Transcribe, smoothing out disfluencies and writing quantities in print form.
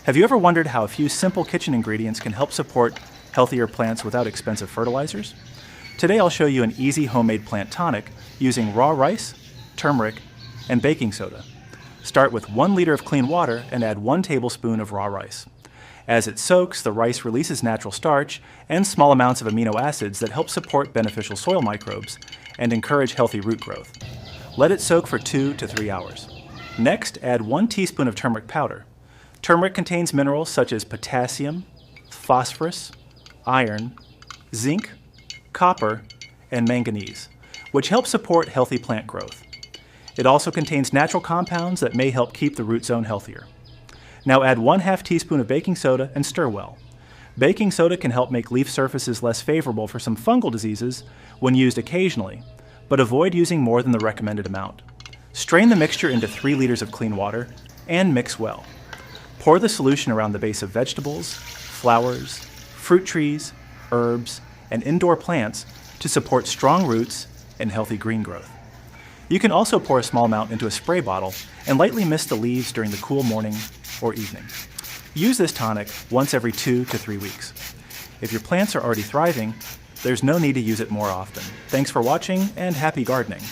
Have you ever wondered how a few simple kitchen ingredients can help support healthier plants without expensive fertilizers? Today I'll show you an easy homemade plant tonic using raw rice, turmeric, and baking soda. Start with 1 liter of clean water and add 1 tablespoon of raw rice. As it soaks, the rice releases natural starch and small amounts of amino acids that help support beneficial soil microbes and encourage healthy root growth. Let it soak for 2 to 3 hours. Next, add 1 teaspoon of turmeric powder. Turmeric contains minerals such as potassium, phosphorus, iron, zinc, copper, and manganese, which help support healthy plant growth. It also contains natural compounds that may help keep the root zone healthier. Now add 1/2 teaspoon of baking soda and stir well. Baking soda can help make leaf surfaces less favorable for some fungal diseases when used occasionally, but avoid using more than the recommended amount. Strain the mixture into 3 liters of clean water and mix well. Pour the solution around the base of vegetables, flowers, fruit trees, herbs, and indoor plants to support strong roots and healthy green growth. You can also pour a small amount into a spray bottle and lightly mist the leaves during the cool morning or evening. Use this tonic once every 2 to 3 weeks. If your plants are already thriving, there's no need to use it more often. Thanks for watching and happy gardening.